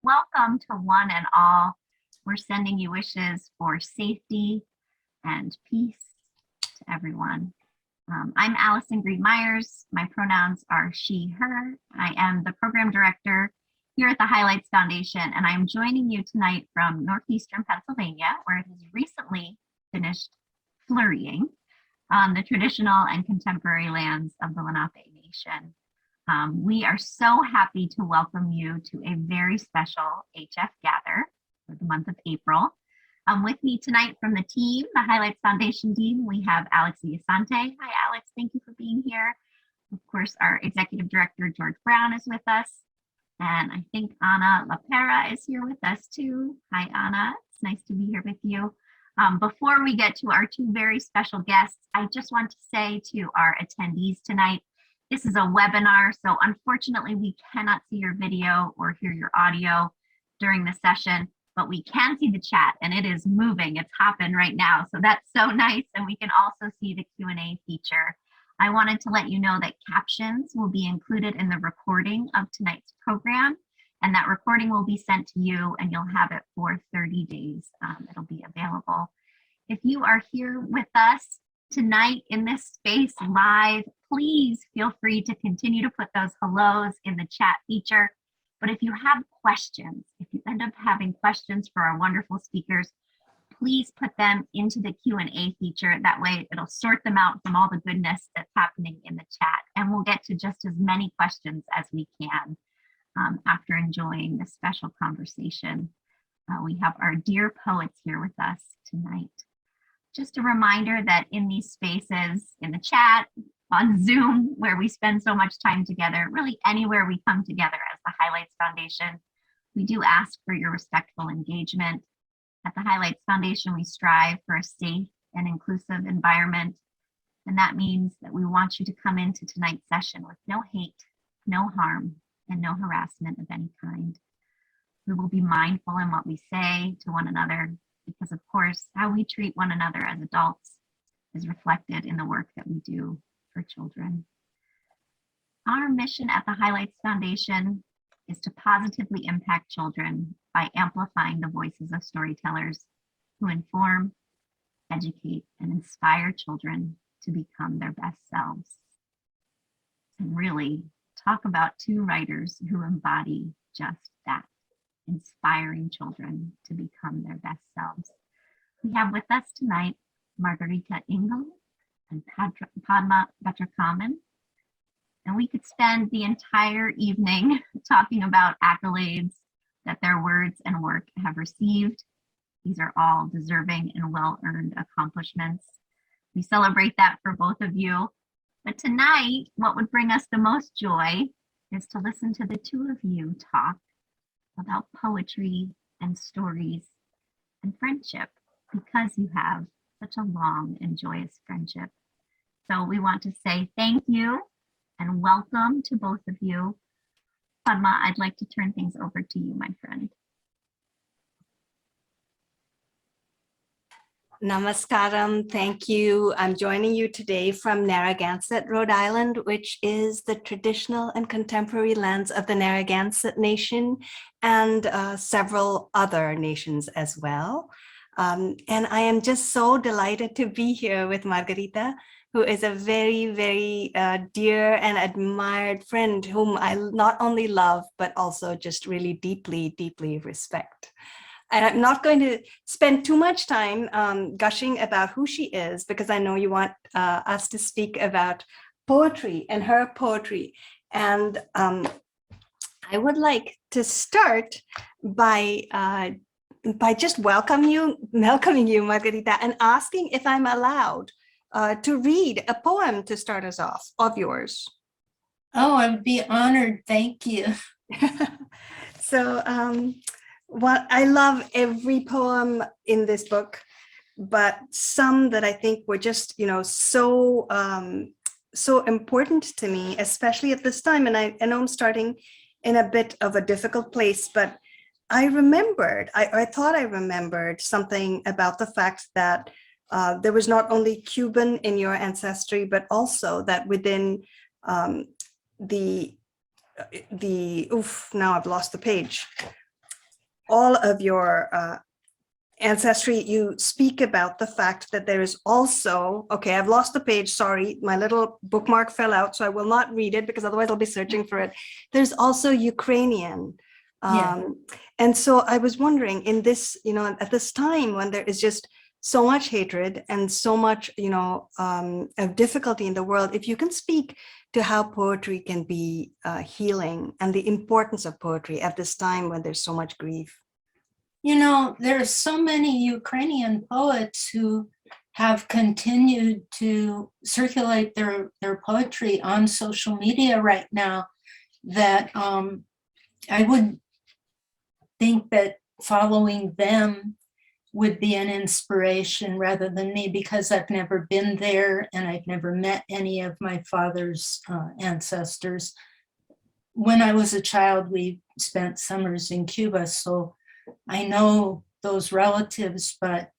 Welcome to one and all. We're sending you wishes for safety and peace to everyone. I'm Allison Green-Myers. My pronouns are she, her. I am the program director here at the Highlights Foundation, and I'm joining you tonight from northeastern Pennsylvania, where it has recently finished flurrying on the traditional and contemporary lands of the Lenape Nation. We are so happy to welcome you to a very special HF Gather for the month of April. With me tonight from the team, the Highlights Foundation team, we have Alex Viasante. Hi, Alex. Thank you for being here. Of course, our Executive Director, George Brown, is with us. And I think Anna LaPera is here with us too. Hi, Anna. It's nice to be here with you. Before we get to our two very special guests, I just want to say to our attendees tonight, this is a webinar, so unfortunately we cannot see your video or hear your audio during the session, but we can see the chat and it is moving, it's hopping right now. So that's so nice. And we can also see the Q&A feature. I wanted to let you know that captions will be included in the recording of tonight's program, and that recording will be sent to you and you'll have it for 30 days. It'll be available. If you are here with us tonight in this space live, please feel free to continue to put those hellos in the chat feature. But if you have questions, if you end up having questions for our wonderful speakers, please put them into the Q&A feature. That way it'll sort them out from all the goodness that's happening in the chat. And we'll get to just as many questions as we can after enjoying this special conversation. We have our dear poets here with us tonight. Just a reminder that in these spaces, in the chat, on Zoom, where we spend so much time together, really anywhere we come together as the Highlights Foundation, we do ask for your respectful engagement. At the Highlights Foundation, we strive for a safe and inclusive environment. And that means that we want you to come into tonight's session with no hate, no harm, and no harassment of any kind. We will be mindful in what we say to one another, because of course, how we treat one another as adults is reflected in the work that we do for children. Our mission at the Highlights Foundation is to positively impact children by amplifying the voices of storytellers who inform, educate, and inspire children to become their best selves. And really talk about two writers who embody just that, inspiring children to become their best selves. We have with us tonight Margarita Engle and Padma and Margarita, and we could spend the entire evening talking about accolades that their words and work have received. These are all deserving and well-earned accomplishments. We celebrate that for both of you. But tonight, what would bring us the most joy is to listen to the two of you talk about poetry and stories and friendship, because you have such a long and joyous friendship. So we want to say thank you and welcome to both of you. Padma, I'd like to turn things over to you, my friend. Namaskaram, thank you. I'm joining you today from Narragansett, Rhode Island, which is the traditional and contemporary lands of the Narragansett Nation and several other nations as well. And I am just so delighted to be here with Margarita, who is a very, very dear and admired friend whom I not only love, but also just really deeply, deeply respect. And I'm not going to spend too much time gushing about who she is, because I know you want us to speak about poetry and her poetry. And I would like to start by just welcoming you, Margarita, and asking if I'm allowed to read a poem to start us off of yours. Oh, I would be honored. Thank you. So I love every poem in this book, but some that I think were just, so important to me, especially at this time. And I know I'm starting in a bit of a difficult place, but I thought I remembered something about the fact that there was not only Cuban in your ancestry, but also that within now I've lost the page. all of your ancestry, you speak about the fact that there is also, okay, I've lost the page, sorry, my little bookmark fell out, so I will not read it because otherwise I'll be searching for it. There's also Ukrainian. Yeah. And so I was wondering in this, at this time when there is just so much hatred and so much, of difficulty in the world, if you can speak to how poetry can be healing and the importance of poetry at this time when there's so much grief. There's so many Ukrainian poets who have continued to circulate their poetry on social media right now that I would think that following them would be an inspiration rather than me, because I've never been there and I've never met any of my father's ancestors. When I was a child, we spent summers in Cuba, so I know those relatives, but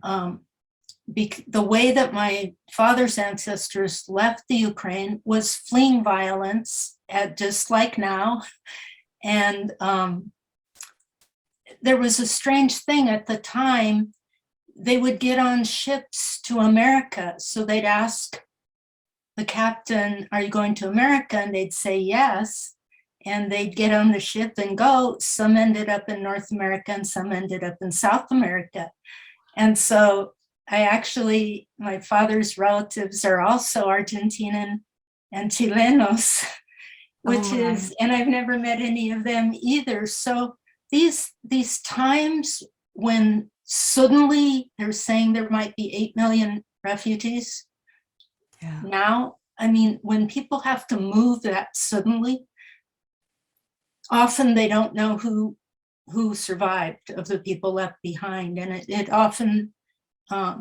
the way that my father's ancestors left the Ukraine was fleeing violence, just like now. And there was a strange thing at the time. They would get on ships to America. So they'd ask the captain, "Are you going to America?" And they'd say yes. And they'd get on the ship and go. Some ended up in North America and some ended up in South America. And so my father's relatives are also Argentinian and Chilenos, and I've never met any of them either. So these times when suddenly they're saying there might be 8 million refugees now, I mean, when people have to move that suddenly, often they don't know who survived of the people left behind, and it often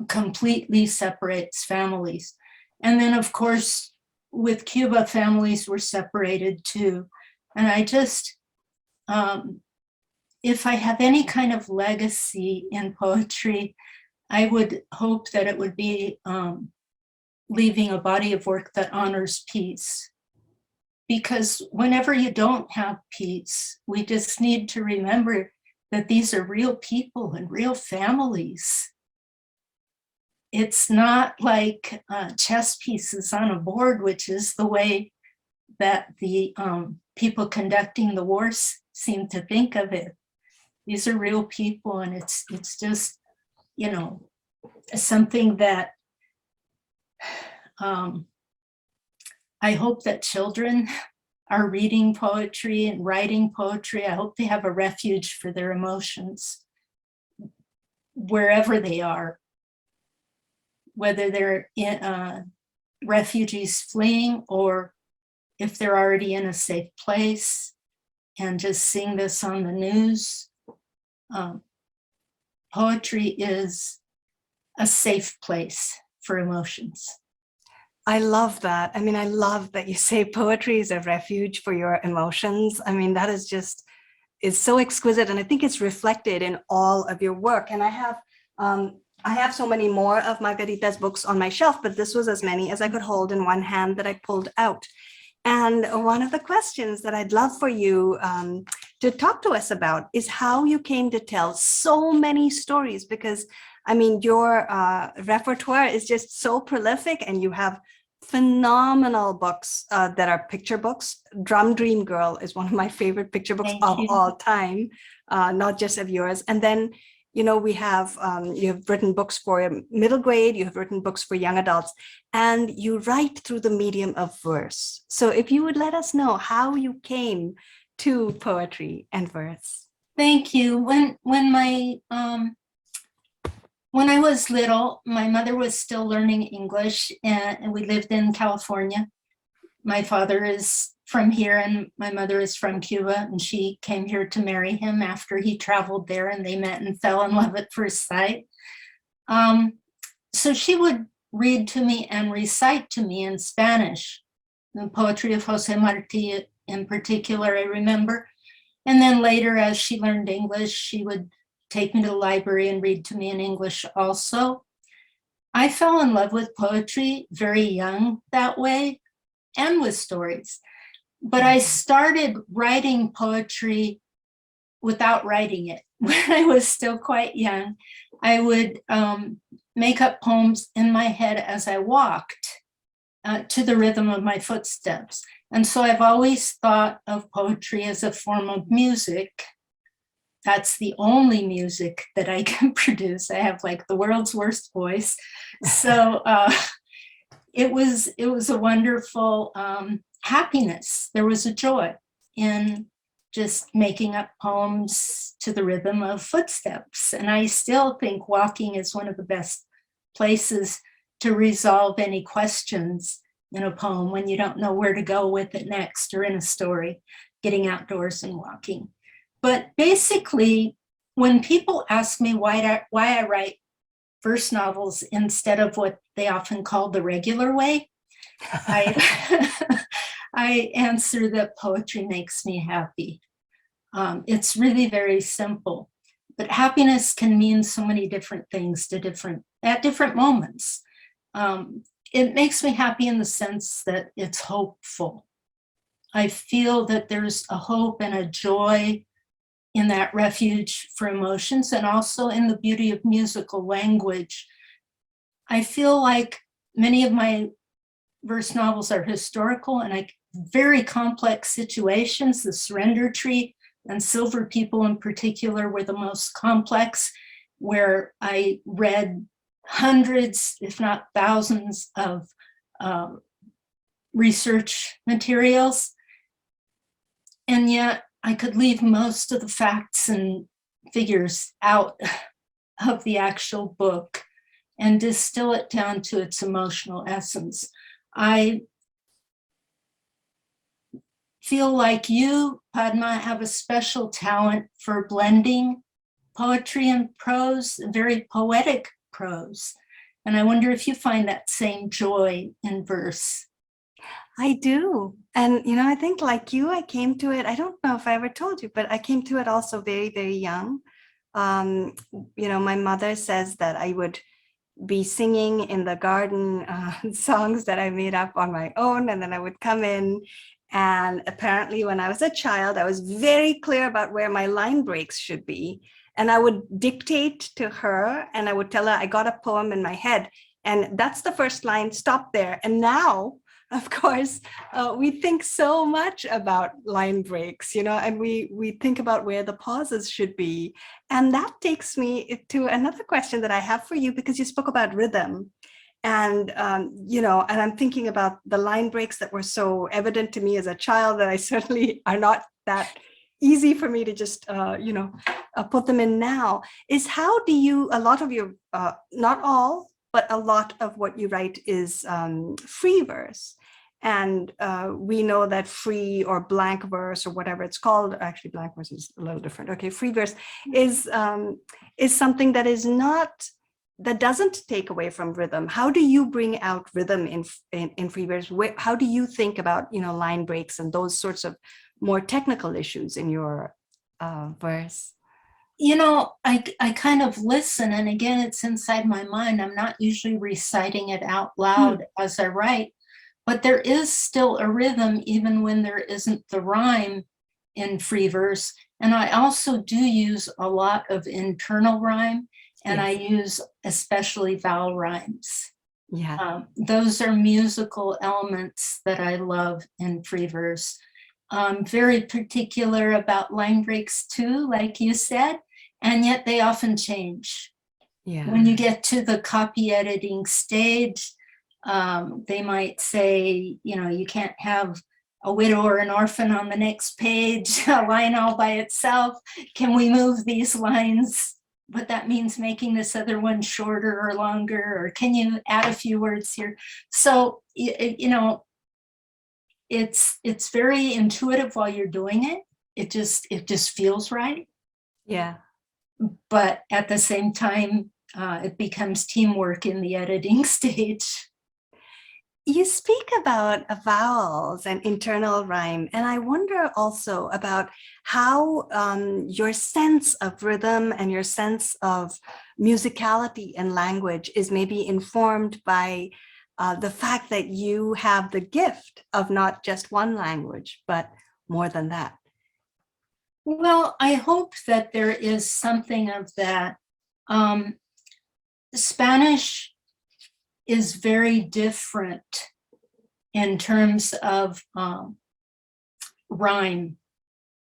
completely separates families. And then, of course, with Cuba, families were separated too. And I just, if I have any kind of legacy in poetry, I would hope that it would be leaving a body of work that honors peace. Because whenever you don't have peace, we just need to remember that these are real people and real families. It's not like chess pieces on a board, which is the way that the people conducting the wars seem to think of it. These are real people, and it's just, something that I hope that children are reading poetry and writing poetry. I hope they have a refuge for their emotions wherever they are, whether they're refugees fleeing or if they're already in a safe place, and just seeing this on the news. Poetry is a safe place for emotions. I love that. I mean, I love that you say poetry is a refuge for your emotions. I mean, that is just, it's so exquisite. And I think it's reflected in all of your work. And I have so many more of Margarita's books on my shelf, but this was as many as I could hold in one hand that I pulled out. And one of the questions that I'd love for you to talk to us about is how you came to tell so many stories, because I mean, your repertoire is just so prolific, and you have phenomenal books that are picture books. Drum Dream Girl is one of my favorite picture books of all time, not just of yours. And then, we have, you have written books for middle grade, you have written books for young adults, and you write through the medium of verse. So if you would let us know how you came to poetry and verse. Thank you. When I was little, my mother was still learning English, and we lived in California. My father is from here and my mother is from Cuba, and she came here to marry him after he traveled there, and they met and fell in love at first sight. So she would read to me and recite to me in Spanish, the poetry of Jose Marti in particular, I remember. And then later, as she learned English, she would take me to the library and read to me in English also. I fell in love with poetry very young that way, and with stories. But I started writing poetry without writing it. when I was still quite young, I would make up poems in my head as I walked to the rhythm of my footsteps. And so I've always thought of poetry as a form of music. That's the only music that I can produce. I have like the world's worst voice. So it was a wonderful happiness. There was a joy in just making up poems to the rhythm of footsteps. And I still think walking is one of the best places to resolve any questions in a poem when you don't know where to go with it next, or in a story, getting outdoors and walking. But basically, when people ask me why I write verse novels instead of what they often call the regular way, I answer that poetry makes me happy. It's really very simple, but happiness can mean so many different things at different moments. It makes me happy in the sense that it's hopeful. I feel that there's a hope and a joy in that refuge for emotions, and also in the beauty of musical language. I feel like many of my verse novels are historical and very complex situations. The Surrender Tree and Silver People in particular were the most complex, where I read hundreds, if not thousands, of research materials. And yet I could leave most of the facts and figures out of the actual book and distill it down to its emotional essence. I feel like you, Padma, have a special talent for blending poetry and prose, very poetic prose. And I wonder if you find that same joy in verse. I do. And, I think like you, I came to it, I don't know if I ever told you, but I came to it also very, very young. My mother says that I would be singing in the garden songs that I made up on my own, and then I would come in. And apparently when I was a child, I was very clear about where my line breaks should be. And I would dictate to her, and I would tell her I got a poem in my head, and that's the first line, stop there. And now, of course, we think so much about line breaks, and we think about where the pauses should be. And that takes me to another question that I have for you, because you spoke about rhythm. And, and I'm thinking about the line breaks that were so evident to me as a child that I certainly are not that easy for me to just, put them in now. Is how do you, a lot of your, not all, but a lot of what you write is free verse. And we know that free or blank verse, or whatever it's called, actually blank verse is a little different. Okay, free verse is something that is not, that doesn't take away from rhythm. How do you bring out rhythm in free verse? How do you think about, line breaks and those sorts of more technical issues in your verse? I kind of listen, and again, it's inside my mind. I'm not usually reciting it out loud as I write, but there is still a rhythm even when there isn't the rhyme in free verse. And I also do use a lot of internal rhyme, and yes. I use especially vowel rhymes. Yeah. Those are musical elements that I love in free verse. Very particular about line breaks too, like you said, and yet they often change. Yeah. When you get to the copy editing stage, they might say, you can't have a widow or an orphan on the next page, a line all by itself. Can we move these lines? But that means making this other one shorter or longer, or can you add a few words here? So, it's very intuitive while you're doing it. It just feels right. Yeah. But at the same time, it becomes teamwork in the editing stage. You speak about vowels and internal rhyme, and I wonder also about how your sense of rhythm and your sense of musicality and language is maybe informed by the fact that you have the gift of not just one language, but more than that. Well, I hope that there is something of that. Spanish is very different in terms of rhyme,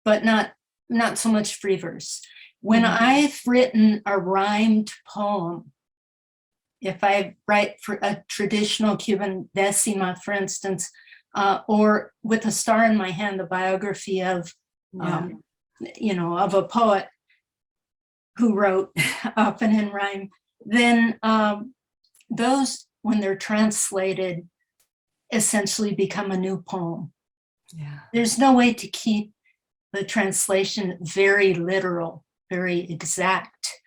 but not so much free verse. When Mhm. I've written a rhymed poem, if I write for a traditional Cuban decima, for instance, or with a star in my hand, the biography of, Yeah. of a poet who wrote often in rhyme, then those, when they're translated, essentially become a new poem. Yeah. There's no way to keep the translation very literal, very exact.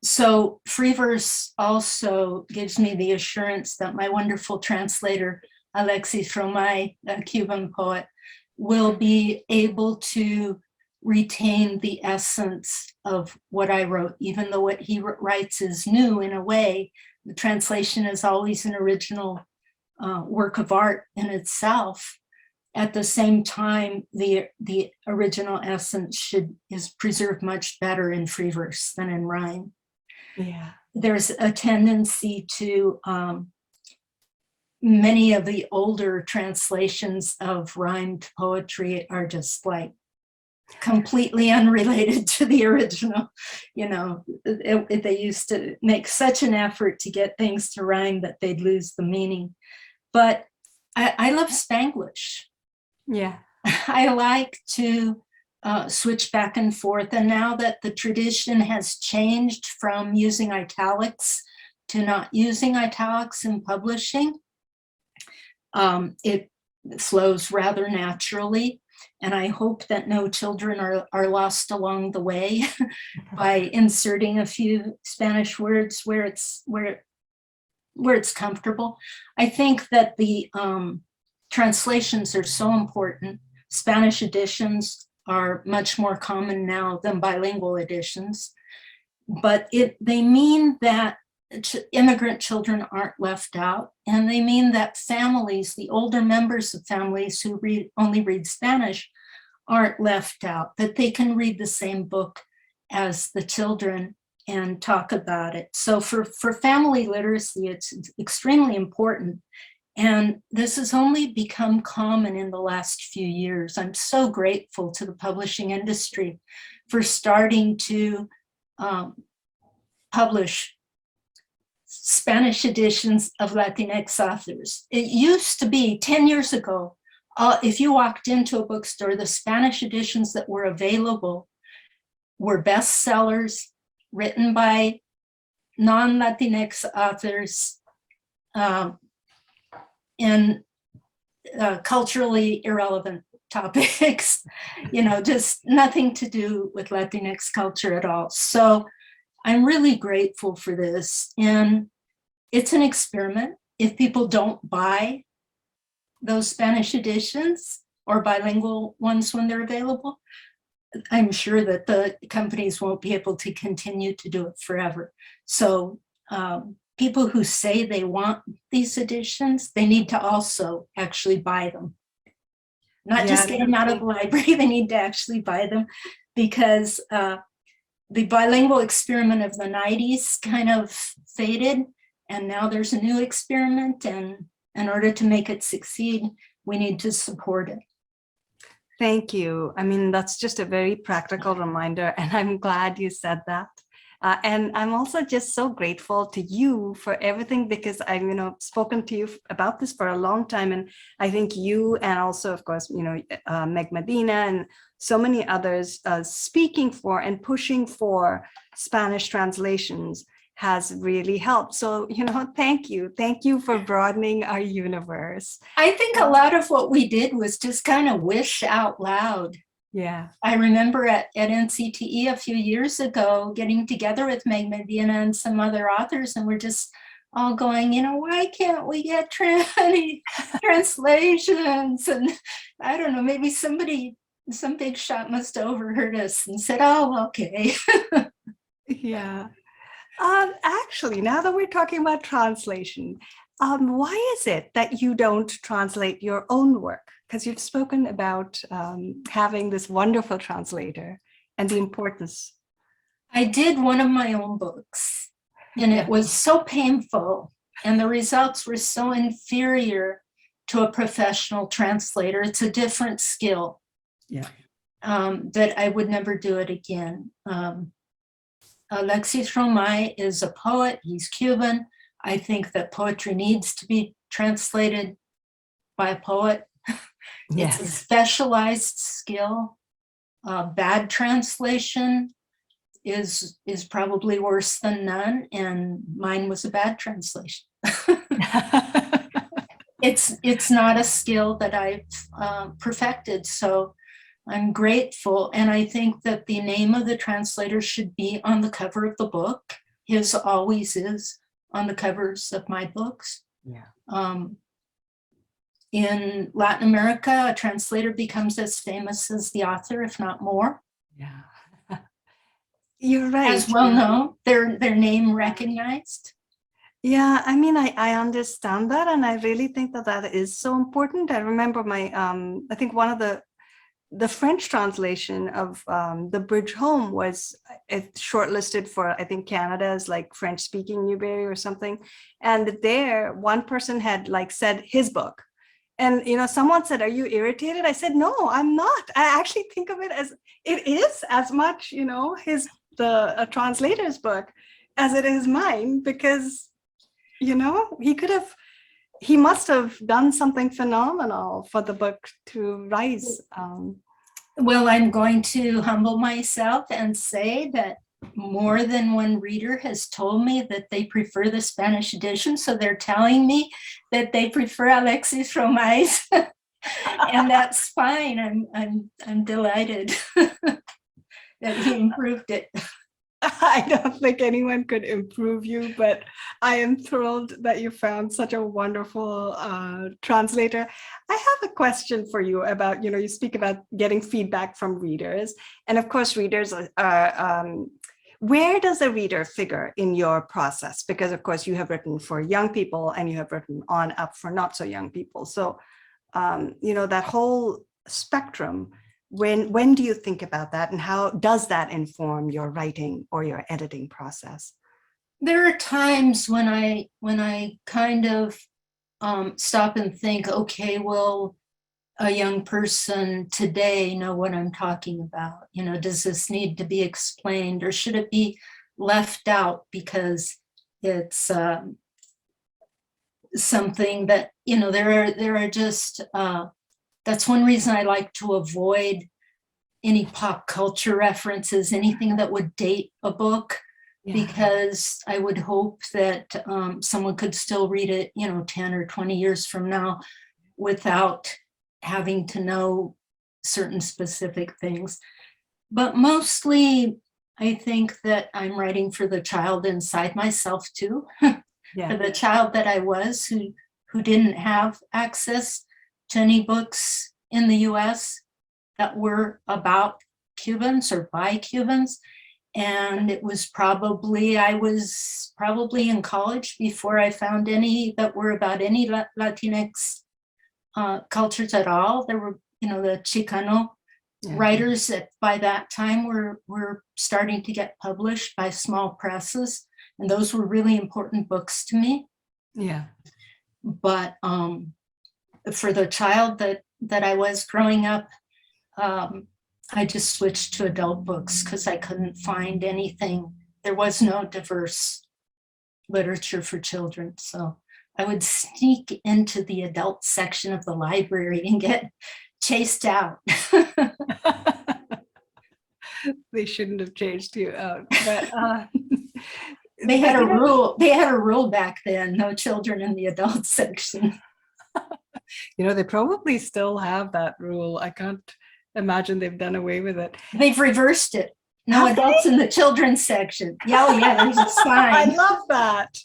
So free verse also gives me the assurance that my wonderful translator, Alexis Romay, a Cuban poet, will be able to retain the essence of what I wrote, even though what he writes is new in a way. The translation is always an original work of art in itself. At the same time, the original essence is preserved much better in free verse than in rhyme. Yeah. There's a tendency to many of the older translations of rhymed poetry are just like completely unrelated to the original. They used to make such an effort to get things to rhyme that they'd lose the meaning. But I love Spanglish. Yeah. I like to switch back and forth. And now that the tradition has changed from using italics to not using italics in publishing, it flows rather naturally. And I hope that no children are lost along the way by inserting a few Spanish words where it's comfortable. I think that the translations are so important. Spanish editions are much more common now than bilingual editions, but they mean that immigrant children aren't left out, and they mean that families, the older members of families who only read Spanish, aren't left out, that they can read the same book as the children and talk about it. So for family literacy, it's extremely important. And this has only become common in the last few years. I'm so grateful to the publishing industry for starting to publish Spanish editions of Latinx authors. It used to be 10 years ago, if you walked into a bookstore, the Spanish editions that were available were bestsellers written by non-Latinx authors in culturally irrelevant topics, just nothing to do with Latinx culture at all. So I'm really grateful for this. And it's an experiment. If people don't buy those Spanish editions or bilingual ones when they're available, I'm sure that the companies won't be able to continue to do it forever. So people who say they want these editions, they need to also actually buy them. Not just get them out of the library, they need to actually buy them, because the bilingual experiment of the 90s kind of faded, and now there's a new experiment, and in order to make it succeed, we need to support it. Thank you. I mean, that's just a very practical reminder, and I'm glad you said that. And I'm also just so grateful to you for everything, because I've spoken to you about this for a long time, and I think you, and also of course Meg Medina and so many others speaking for and pushing for Spanish translations has really helped. So thank you for broadening our universe. I think a lot of what we did was just kind of wish out loud. Yeah. I remember at NCTE a few years ago getting together with Meg Medina and some other authors, and we're just all going, why can't we get translations? And I don't know, maybe some big shot must have overheard us and said, oh, okay. Yeah. Actually, now that we're talking about translation, why is it that you don't translate your own work? because you've spoken about having this wonderful translator and the importance. I did one of my own books, and Yeah. it was so painful, and the results were so inferior to a professional translator. It's a different skill. Yeah. That I would never do it again. Alexis Romay is a poet. He's Cuban. I think that poetry needs to be translated by a poet. It's a Yes. specialized skill. Bad translation is probably worse than none, and mine was a bad translation. It's not a skill that I've perfected, so I'm grateful. And I think that the name of the translator should be on the cover of the book. His always is on the covers of my books. Yeah. In Latin America, a translator becomes as famous as the author, if not more. Yeah. You're right. As well known, their name recognized. Yeah, I mean, I understand that, and I really think that that is so important. I remember my, I think one of the French translation of The Bridge Home was shortlisted for, I think, Canada's like French-speaking Newbery or something. And there, one person had like said his book. And, you know, someone said, "Are you irritated?" I said, "No, I'm not. I actually think of it as it is as much, you know, a translator's book as it is mine, because, you know, he must have done something phenomenal for the book to rise." Well, I'm going to humble myself and say that more than one reader has told me that they prefer the Spanish edition. So they're telling me that they prefer Alexis Romay's, and that's fine. I'm delighted that he improved it. I don't think anyone could improve you, but I am thrilled that you found such a wonderful translator. I have a question for you about, you know, you speak about getting feedback from readers. And of course, readers are, where does a reader figure in your process? Because of course you have written for young people and you have written on up for not so young people. So, you know, that whole spectrum, when do you think about that, and how does that inform your writing or your editing process? There are times when I kind of stop and think, okay, will a young person today know what I'm talking about? You know, does this need to be explained, or should it be left out because it's something that, you know, there are just that's one reason I like to avoid any pop culture references, anything that would date a book, because I would hope that someone could still read it, you know, 10 or 20 years from now without having to know certain specific things. But mostly, I think that I'm writing for the child inside myself too, Yeah. for the child that I was who didn't have access to any books in the US that were about Cubans or by Cubans. And I was probably in college before I found any that were about any Latinx cultures at all. There were, you know, the Chicano writers that by that time were starting to get published by small presses. And those were really important books to me. Yeah. But for the child that I was growing up, I just switched to adult books because I couldn't find anything. There was no diverse literature for children. So I would sneak into the adult section of the library and get chased out. They shouldn't have chased you out. But they had a rule back then, no children in the adult section. You know, they probably still have that rule. I can't imagine they've done away with it. They've reversed it. No adults in the children's section. Yeah, oh yeah, there's a sign. I love that.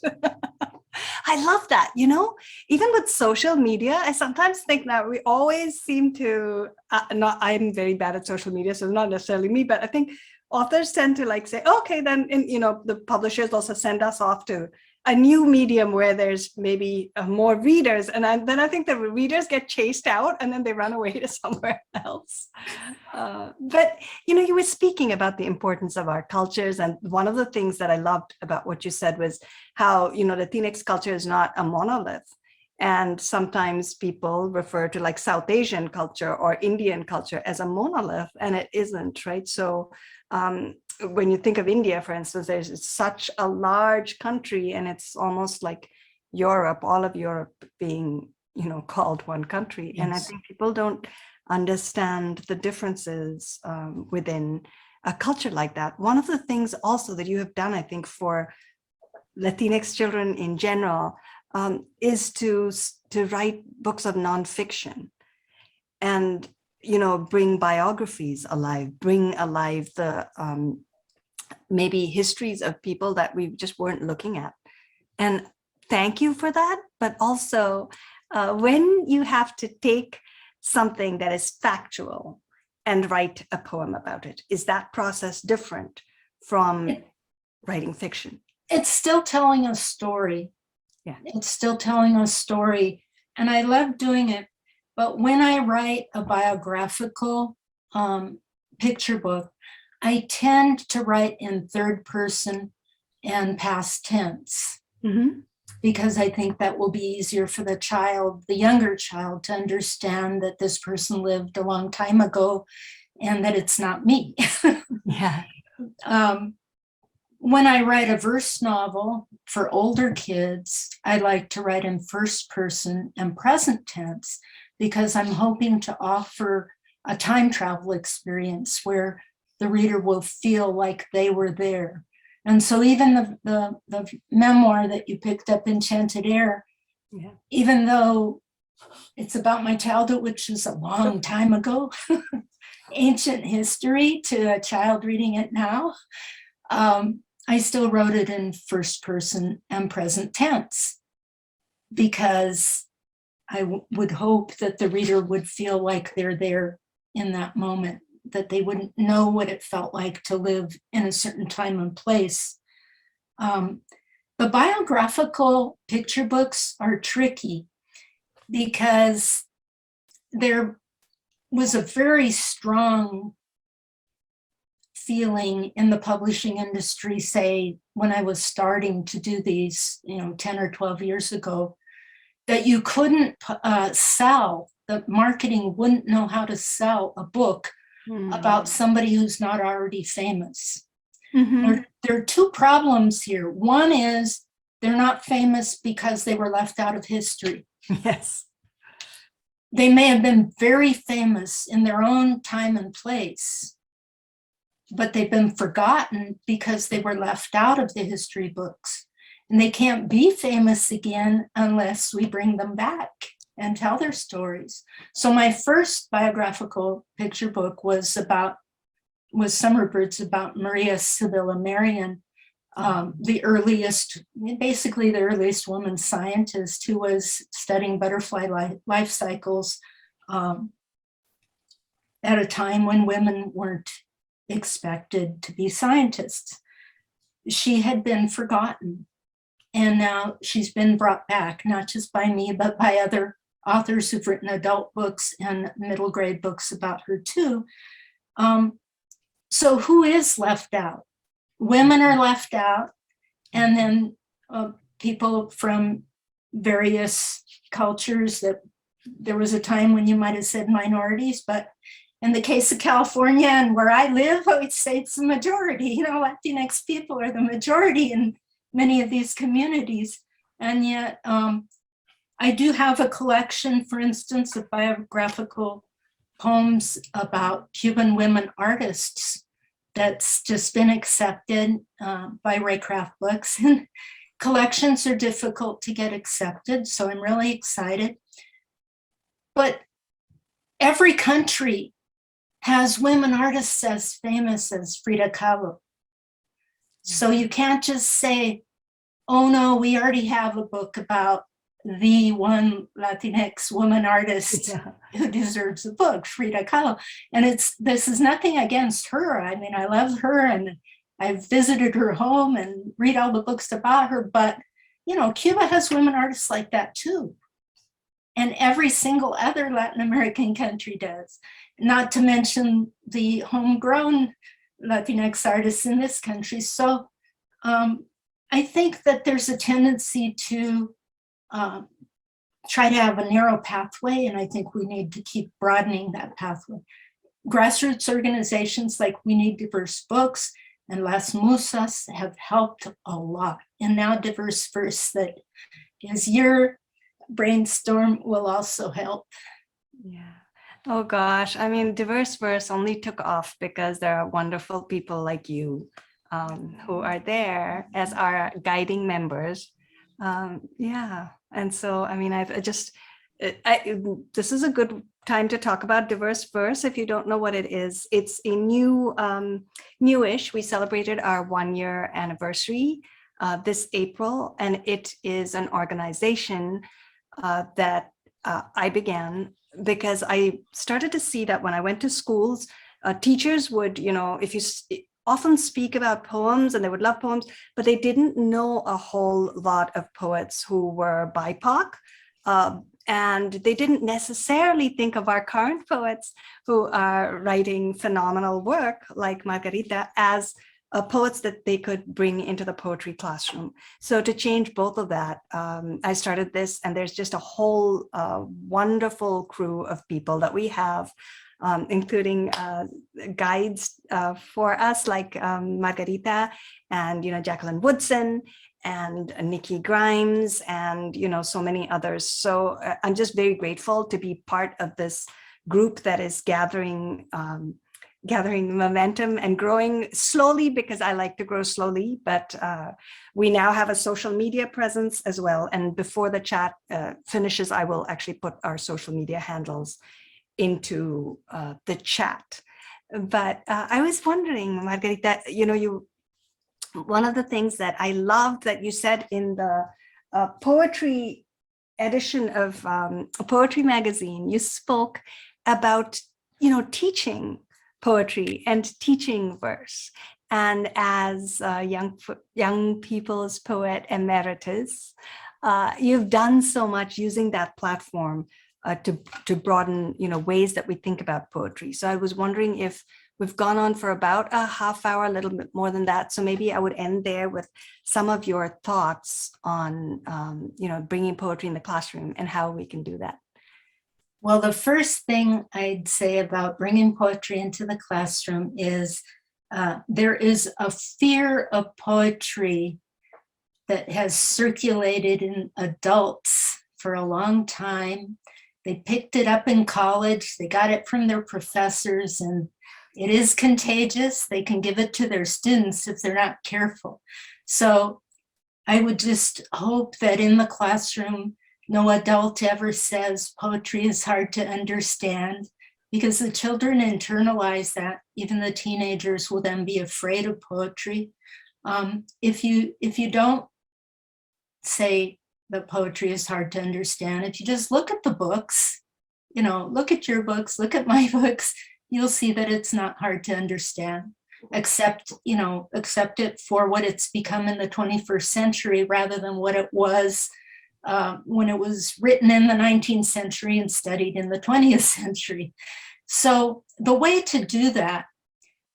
I love that. You know, even with social media, I sometimes think that we always seem to, I'm very bad at social media, so it's not necessarily me, but I think authors tend to like say, okay, then, you know, the publishers also send us off to a new medium where there's maybe more readers, and then I think the readers get chased out and then they run away to somewhere else. But you were speaking about the importance of our cultures, and one of the things that I loved about what you said was how Latinx culture is not a monolith. And sometimes people refer to like South Asian culture or Indian culture as a monolith, and it isn't, right? So when you think of India, for instance, there's such a large country, and it's almost like Europe, all of Europe being, called one country. Yes. And I think people don't understand the differences within a culture like that. One of the things also that you have done, I think, for Latinx children in general, is to write books of nonfiction and bring biographies alive, bring alive the maybe histories of people that we just weren't looking at. And thank you for that. But also when you have to take something that is factual and write a poem about it, is that process different from writing fiction? It's still telling a story. Yeah. It's still telling a story, and I love doing it. But when I write a biographical picture book, I tend to write in third person and past tense, because I think that will be easier for the child, the younger child, to understand that this person lived a long time ago and that it's not me. Yeah. When I write a verse novel for older kids, I like to write in first person and present tense, because I'm hoping to offer a time travel experience where the reader will feel like they were there. And so even the memoir that you picked up, Enchanted Air, even though it's about my childhood, which is a long time ago, ancient history to a child reading it now, I still wrote it in first person and present tense, because I would hope that the reader would feel like they're there in that moment, that they wouldn't know what it felt like to live in a certain time and place. The biographical picture books are tricky because there was a very strong feeling in the publishing industry, say, when I was starting to do these, 10 or 12 years ago, that you couldn't sell, the marketing wouldn't know how to sell a book about somebody who's not already famous. There are two problems here. One is they're not famous because they were left out of history. Yes. They may have been very famous in their own time and place, but they've been forgotten because they were left out of the history books. And they can't be famous again unless we bring them back and tell their stories. So my first biographical picture book was Summer Birds, about Maria Sibylla Merian, the earliest woman scientist who was studying butterfly life cycles at a time when women weren't expected to be scientists. She had been forgotten, and now she's been brought back, not just by me, but by other authors who've written adult books and middle grade books about her too. So who is left out? Women are left out, and then people from various cultures. That there was a time when you might have said minorities, but in the case of California and where I live, I would say it's the majority. Latinx people are the majority in many of these communities. And yet I do have a collection, for instance, of biographical poems about Cuban women artists that's just been accepted by Raycraft Books. And collections are difficult to get accepted, so I'm really excited. But every country has women artists as famous as Frida Kahlo. So you can't just say, oh no, we already have a book about the one Latinx woman artist who deserves a book, Frida Kahlo. And this is nothing against her. I mean, I love her and I've visited her home and read all the books about her, but Cuba has women artists like that too. And every single other Latin American country does, not to mention the homegrown Latinx artists in this country. So I think that there's a tendency to try to have a narrow pathway, and I think we need to keep broadening that pathway. Grassroots organizations like We Need Diverse Books and Las Musas have helped a lot. And now Diverse Verse, that is your brainstorm, will also help. Yeah. Oh gosh, I mean, Diverse Verse only took off because there are wonderful people like you who are there as our guiding members. Yeah, and so I mean, this is a good time to talk about Diverse Verse. If you don't know what it is, it's a newish. We celebrated our 1-year anniversary this April, and it is an organization that I began because I started to see that when I went to schools, teachers would, if you often speak about poems and they would love poems, but they didn't know a whole lot of poets who were BIPOC. And they didn't necessarily think of our current poets who are writing phenomenal work like Margarita as poets that they could bring into the poetry classroom. So to change both of that, I started this, and there's just a whole wonderful crew of people that we have, including guides for us like Margarita and Jacqueline Woodson and Nikki Grimes and so many others. So I'm just very grateful to be part of this group that is gathering momentum and growing slowly, because I like to grow slowly, but we now have a social media presence as well. And before the chat finishes, I will actually put our social media handles into the chat. But I was wondering, Margarita, one of the things that I loved that you said in the poetry edition of Poetry Magazine, you spoke about, teaching poetry and teaching verse. And as young people's poet emeritus, you've done so much using that platform to broaden, ways that we think about poetry. So I was wondering if we've gone on for about a half hour, a little bit more than that. So maybe I would end there with some of your thoughts on, bringing poetry in the classroom and how we can do that. Well, the first thing I'd say about bringing poetry into the classroom is there is a fear of poetry that has circulated in adults for a long time. They picked it up in college, they got it from their professors, and it is contagious. They can give it to their students if they're not careful. So I would just hope that in the classroom, no adult ever says poetry is hard to understand, because the children internalize that. Even the teenagers will then be afraid of poetry. If you don't say that poetry is hard to understand, if you just look at the books, look at your books, look at my books, you'll see that it's not hard to understand, accept it for what it's become in the 21st century rather than what it was when it was written in the 19th century and studied in the 20th century. So the way to do that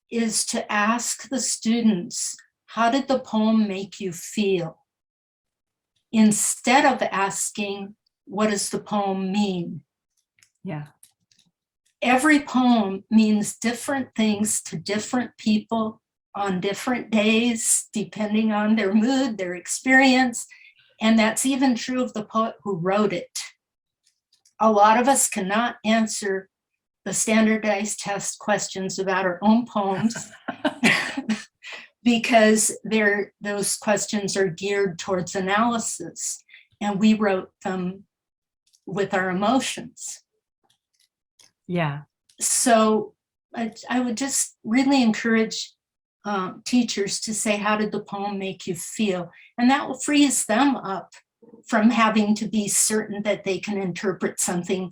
is to ask the students, how did the poem make you feel? Instead of asking, what does the poem mean? Yeah. Every poem means different things to different people on different days, depending on their mood, their experience. And that's even true of the poet who wrote it. A lot of us cannot answer the standardized test questions about our own poems because those questions are geared towards analysis, and we wrote them with our emotions. Yeah. So I would just really encourage teachers to say, how did the poem make you feel? And that will frees them up from having to be certain that they can interpret something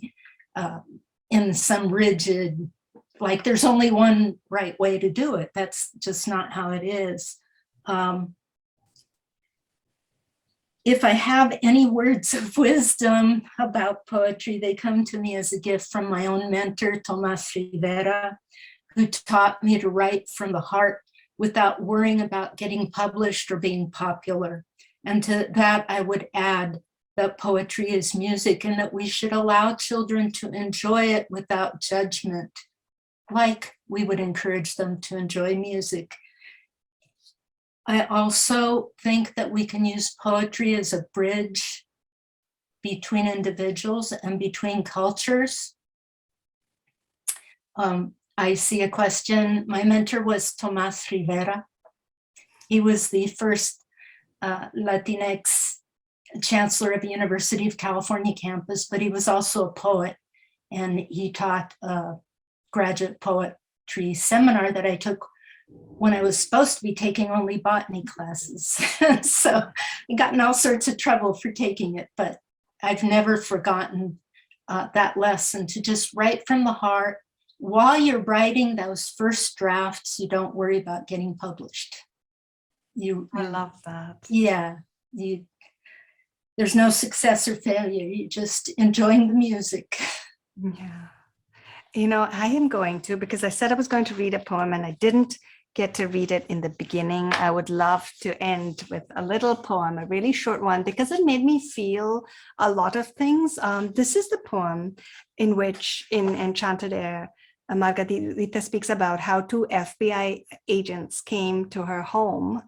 in some rigid, like there's only one right way to do it. That's just not how it is. if I have any words of wisdom about poetry, they come to me as a gift from my own mentor, Tomas Rivera, who taught me to write from the heart without worrying about getting published or being popular. And to that, I would add that poetry is music and that we should allow children to enjoy it without judgment, like we would encourage them to enjoy music. I also think that we can use poetry as a bridge between individuals and between cultures. I see a question. My mentor was Tomas Rivera. He was the first Latinx chancellor of the University of California campus, but he was also a poet, and he taught a graduate poetry seminar that I took when I was supposed to be taking only botany classes. So I got in all sorts of trouble for taking it, but I've never forgotten that lesson, to just write from the heart. While you're writing those first drafts, you don't worry about getting published. I love that. Yeah, there's no success or failure. You're just enjoying the music. Yeah. You know, I am going to, because I said I was going to read a poem and I didn't get to read it in the beginning. I would love to end with a little poem, a really short one, because it made me feel a lot of things. This is the poem in which, in Enchanted Air, Margarita speaks about how two FBI agents came to her home.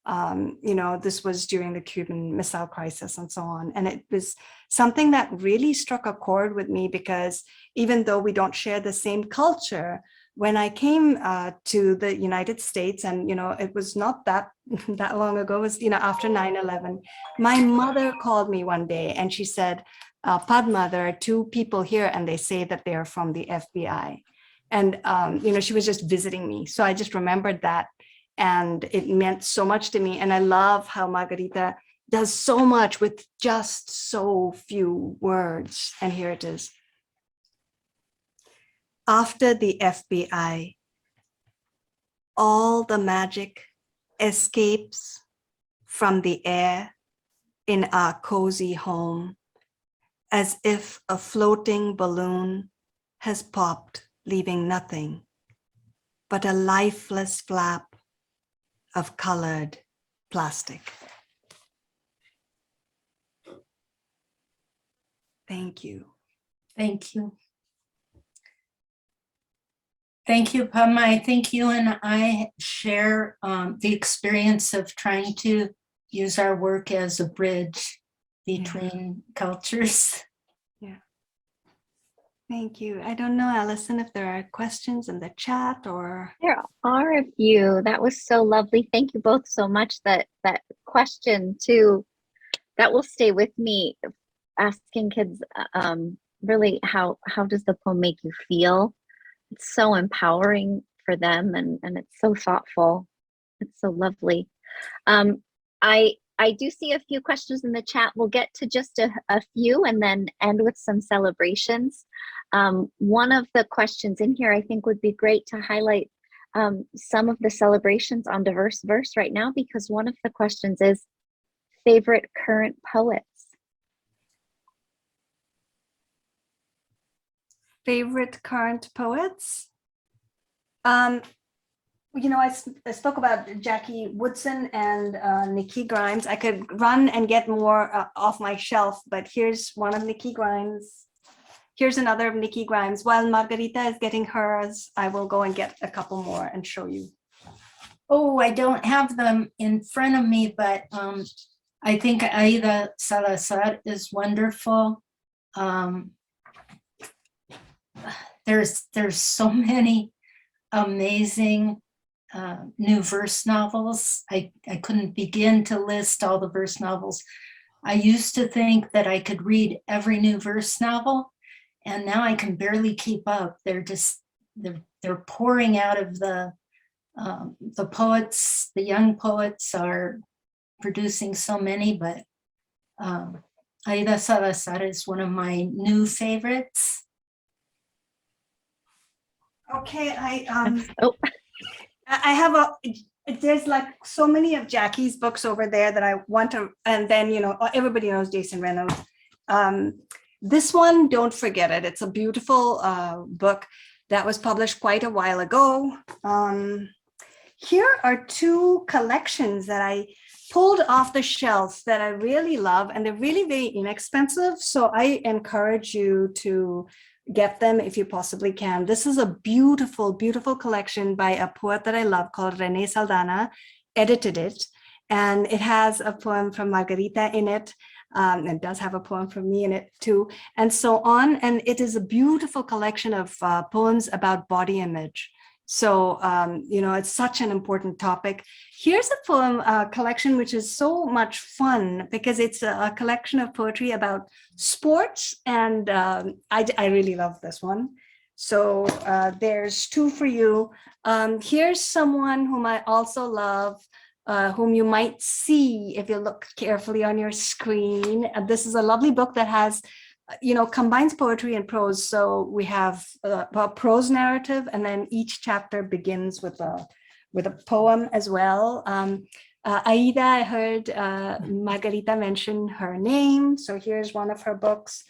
You know, this was during the Cuban Missile Crisis and so on. And it was something that really struck a chord with me, because even though we don't share the same culture, when I came to the United States, and, you know, it was not that long ago, it was, you know, after 9/11, my mother called me one day and she said, Padma, there are two people here and they say that they are from the FBI. And, you know, she was just visiting me. So I just remembered that. And it meant so much to me. And I love how Margarita does so much with just so few words. And here it is. After the FBI, all the magic escapes from the air in our cozy home, as if a floating balloon has popped, leaving nothing but a lifeless flap of colored plastic. Thank you. Thank you. Thank you, Padma. I think you and I share the experience of trying to use our work as a bridge between cultures. Yeah. Thank you. I don't know, Allison, if there are questions in the chat or... There are a few. That was so lovely. Thank you both so much. That question too, that will stay with me, asking kids really how does the poem make you feel? It's so empowering for them, and it's so thoughtful. It's so lovely. I do see a few questions in the chat. We'll get to just a few and then end with some celebrations. One of the questions in here, I think would be great to highlight some of the celebrations on Diverse Verse right now, because one of the questions is favorite current poets. Favorite current poets? You know, I spoke about Jackie Woodson and Nikki Grimes. I could run and get more off my shelf, but here's one of Nikki Grimes. Here's another of Nikki Grimes. While Margarita is getting hers, I will go and get a couple more and show you. Oh, I don't have them in front of me, but I think Aida Salazar is wonderful. There's so many amazing new verse novels. I couldn't begin to list all the verse novels. I used to think that I could read every new verse novel, and now I can barely keep up. They're pouring out of the poets. The young poets are producing so many, but Aida Salazar is one of my new favorites. Okay, I have there's like so many of Jackie's books over there that I want to, and then, everybody knows Jason Reynolds. This one, don't forget it. It's a beautiful book that was published quite a while ago. Here are two collections that I pulled off the shelf that I really love, and they're really very inexpensive. So I encourage you to get them if you possibly can. This is a beautiful, beautiful collection by a poet that I love called Renee Saldana, edited it. And it has a poem from Margarita in it. It does have a poem from me in it too, and so on. And it is a beautiful collection of poems about body image. So, it's such an important topic. Here's a poem collection, which is so much fun because it's a collection of poetry about sports. And I really love this one. So there's two for you. Here's someone whom I also love, whom you might see if you look carefully on your screen. This is a lovely book that has combines poetry and prose. So we have a prose narrative, and then each chapter begins with a poem as well. Aida, I heard Margarita mention her name. So here's one of her books.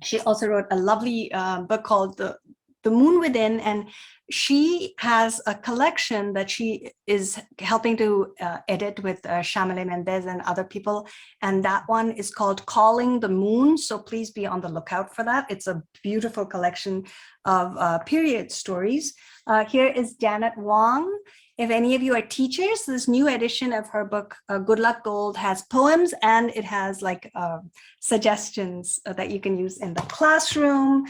She also wrote a lovely book called The Moon Within, and she has a collection that she is helping to edit with Shamale Mendez and other people. And that one is called Calling the Moon. So please be on the lookout for that. It's a beautiful collection of period stories. Here is Janet Wong. If any of you are teachers, this new edition of her book, Good Luck Gold, has poems, and it has like suggestions that you can use in the classroom.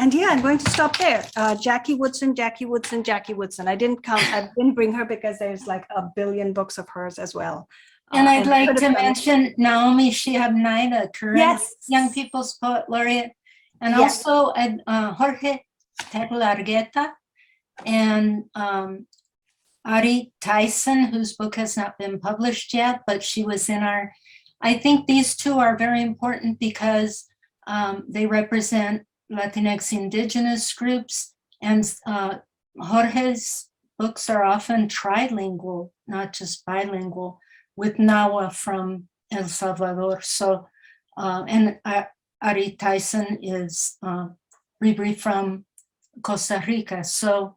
And yeah, I'm going to stop there. Jackie Woodson. I didn't bring her because there's like a billion books of hers as well. And I'd like to mention Naomi Shihab Naida, current Yes. Young People's Poet Laureate, and also Jorge Argueta and Ari Tyson, whose book has not been published yet, but she was in our, I think these two are very important because they represent Latinx indigenous groups, and Jorge's books are often trilingual, not just bilingual, with Nawa from El Salvador. So, and Ari Tyson is Ribri from Costa Rica. So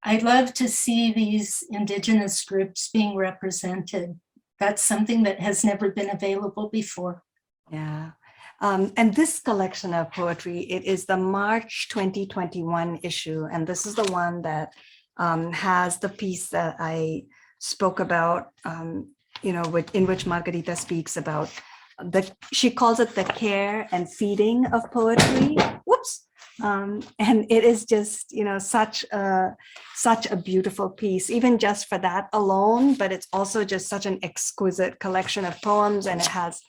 I'd love to see these indigenous groups being represented. That's something that has never been available before. Yeah. And this collection of poetry, it is the March 2021 issue. And this is the one that has the piece that I spoke about, in which Margarita speaks about she calls it the care and feeding of poetry. Whoops. And it is just, such a beautiful piece, even just for that alone, but it's also just such an exquisite collection of poems, and it has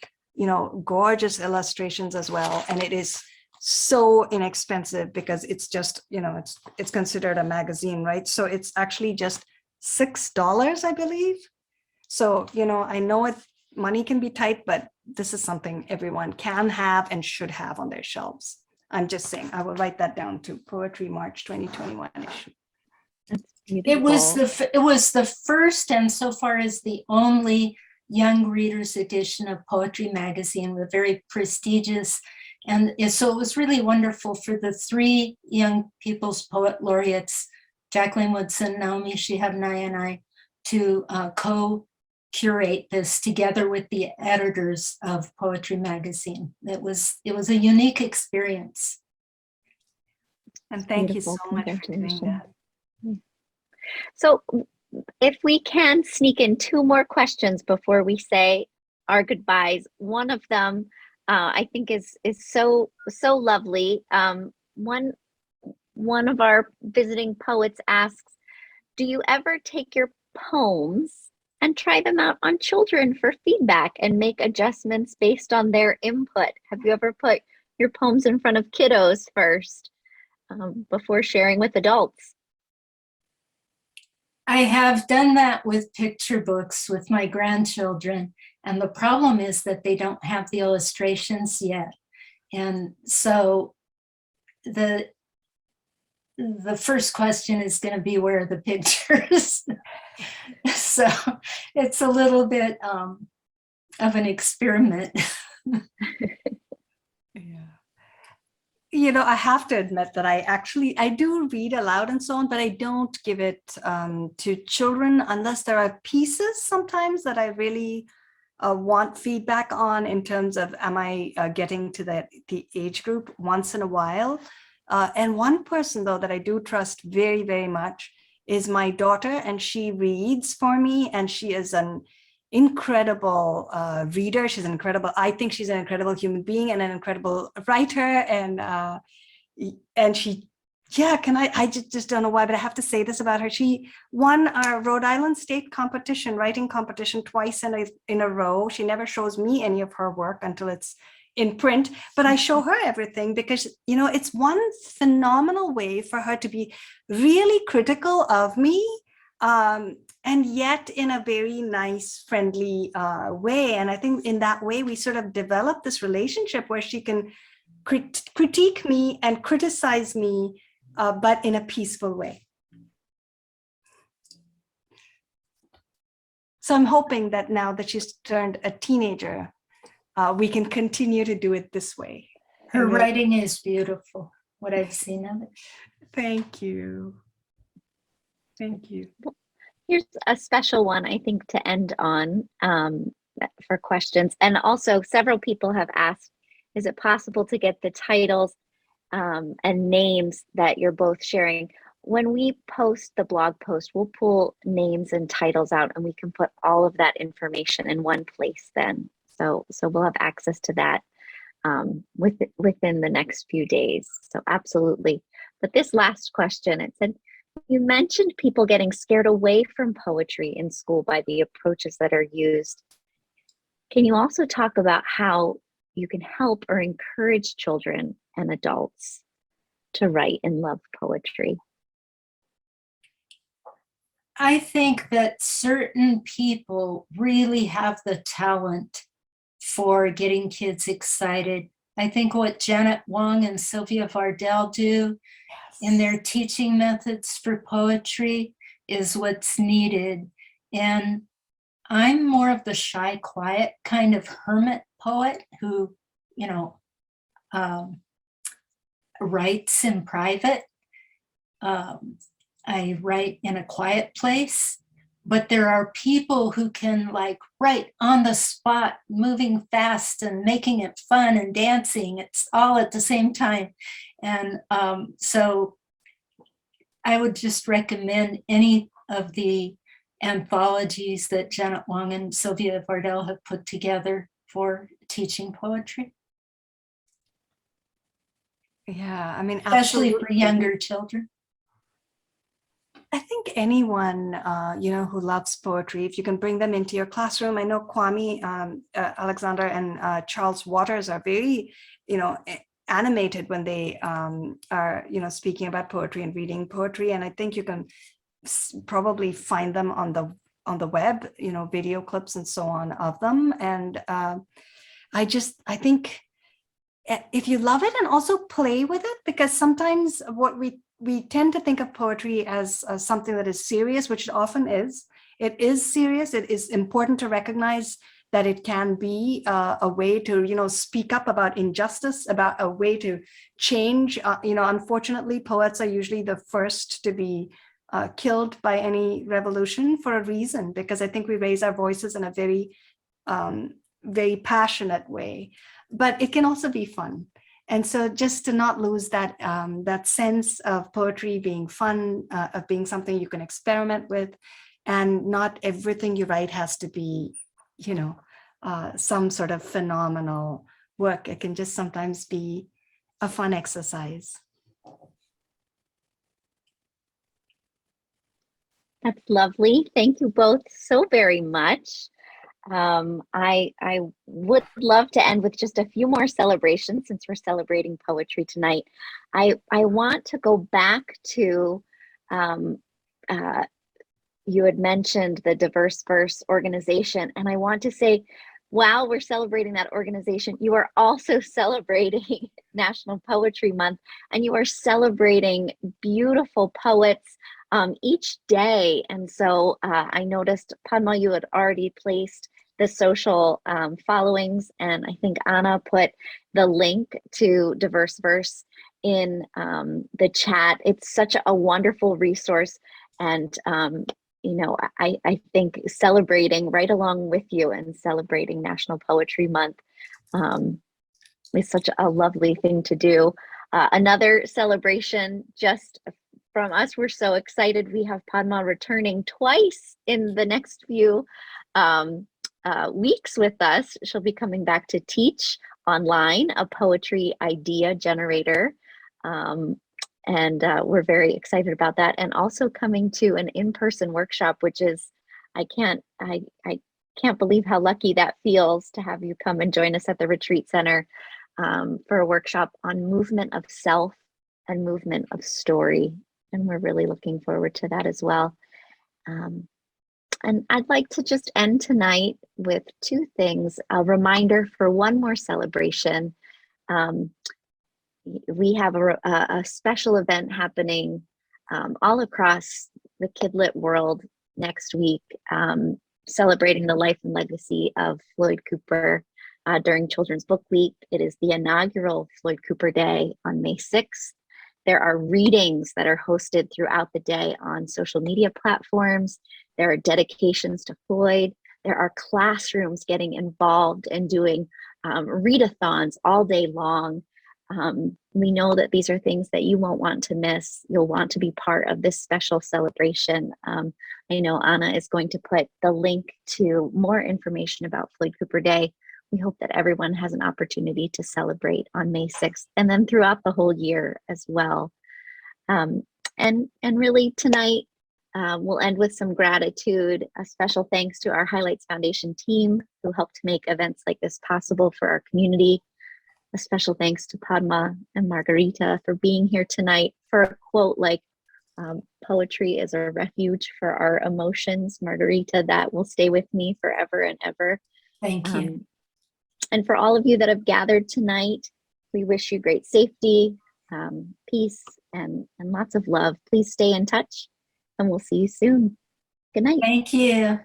gorgeous illustrations as well. And it is so inexpensive because it's just, it's considered a magazine, right? So it's actually just $6, I believe. So, I know money can be tight, but this is something everyone can have and should have on their shelves. I'm just saying, I will write that down to Poetry March 2021 issue. It was the first, and so far is the only, young readers edition of Poetry Magazine. We're very prestigious. And so it was really wonderful for the three Young People's Poet Laureates, Jacqueline Woodson, Naomi Shihab Nye, and I, to co-curate this together with the editors of Poetry Magazine. It was a unique experience. And thank you so much for doing that. So if we can sneak in two more questions before we say our goodbyes. One of them I think is so lovely. One of our visiting poets asks, do you ever take your poems and try them out on children for feedback and make adjustments based on their input? Have you ever put your poems in front of kiddos first before sharing with adults? I have done that with picture books with my grandchildren, and the problem is that they don't have the illustrations yet. And so the first question is going to be, where are the pictures? So it's a little bit of an experiment. Yeah. You know, I have to admit that I do read aloud and so on, but I don't give it to children unless there are pieces sometimes that I really want feedback on in terms of, am I getting to the age group once in a while? And one person though that I do trust very, very much is my daughter, and she reads for me, and she is an incredible reader. I think she's an incredible human being and an incredible writer. And she, yeah, I just don't know why, but I have to say this about her. She won our Rhode Island state competition, writing competition, twice in a row. She never shows me any of her work until it's in print, but I show her everything because, you know, it's one phenomenal way for her to be really critical of me. And yet in a very nice, friendly way. And I think in that way, we sort of develop this relationship where she can critique me and criticize me, but in a peaceful way. So I'm hoping that now that she's turned a teenager, we can continue to do it this way. Her writing is beautiful, what I've seen of it. Thank you. Thank you. Here's a special one, I think, to end on for questions. And also several people have asked, is it possible to get the titles and names that you're both sharing? When we post the blog post, we'll pull names and titles out, and we can put all of that information in one place then. So we'll have access to that within the next few days. So absolutely. But this last question, it said, you mentioned people getting scared away from poetry in school by the approaches that are used. Can you also talk about how you can help or encourage children and adults to write and love poetry? I think that certain people really have the talent for getting kids excited. I think what Janet Wong and Sylvia Vardell do in their teaching methods for poetry is what's needed. And I'm more of the shy, quiet kind of hermit poet who, you know, writes in private. I write in a quiet place, but there are people who can like write on the spot, moving fast and making it fun and dancing. It's all at the same time. And so I would just recommend any of the anthologies that Janet Wong and Sylvia Vardell have put together for teaching poetry. Yeah, I mean, Especially absolutely. for younger children. I think anyone, you know, who loves poetry, if you can bring them into your classroom. I know Kwame Alexander and Charles Waters are very, you know, animated when they are, you know, speaking about poetry and reading poetry. And I think you can probably find them on the web, you know, video clips and so on of them. And I think if you love it and also play with it, because sometimes what we tend to think of poetry as something that is serious, which it often is. It is serious. It is important to recognize that it can be a way to, you know, speak up about injustice, about a way to change. You know, unfortunately, poets are usually the first to be killed by any revolution for a reason, because I think we raise our voices in a very, very passionate way. But it can also be fun. And so just to not lose that that sense of poetry being fun, of being something you can experiment with, and not everything you write has to be, you know, some sort of phenomenal work. It can just sometimes be a fun exercise. That's lovely. Thank you both so very much. I would love to end with just a few more celebrations since we're celebrating poetry tonight. I want to go back to, you had mentioned the Diverse Verse organization, and I want to say while we're celebrating that organization, you are also celebrating National Poetry Month, and you are celebrating beautiful poets each day. And so I noticed, Padma, you had already placed the social followings, and I think Anna put the link to Diverse Verse in the chat. It's such a wonderful resource, and you know, I think celebrating right along with you and celebrating National Poetry Month is such a lovely thing to do. Another celebration just from us, we're so excited. We have Padma returning twice in the next few weeks with us. She'll be coming back to teach online, a poetry idea generator. And we're very excited about that, and also coming to an in-person workshop, which is, I can't believe how lucky that feels to have you come and join us at the Retreat Center for a workshop on movement of self and movement of story. And we're really looking forward to that as well. And I'd like to just end tonight with two things. A reminder for one more celebration. We have a special event happening all across the Kidlit world next week, celebrating the life and legacy of Floyd Cooper during Children's Book Week. It is the inaugural Floyd Cooper Day on May 6th. There are readings that are hosted throughout the day on social media platforms. There are dedications to Floyd. There are classrooms getting involved and doing readathons all day long. We know that these are things that you won't want to miss. You'll want to be part of this special celebration. I know Anna is going to put the link to more information about Floyd Cooper Day. We hope that everyone has an opportunity to celebrate on May 6th and then throughout the whole year as well. And really tonight, we'll end with some gratitude. A special thanks to our Highlights Foundation team who helped make events like this possible for our community. A special thanks to Padma and Margarita for being here tonight, for a quote like, poetry is a refuge for our emotions. Margarita, that will stay with me forever and ever. Thank you. And for all of you that have gathered tonight, we wish you great safety, peace, and lots of love. Please stay in touch, and we'll see you soon. Good night. Thank you.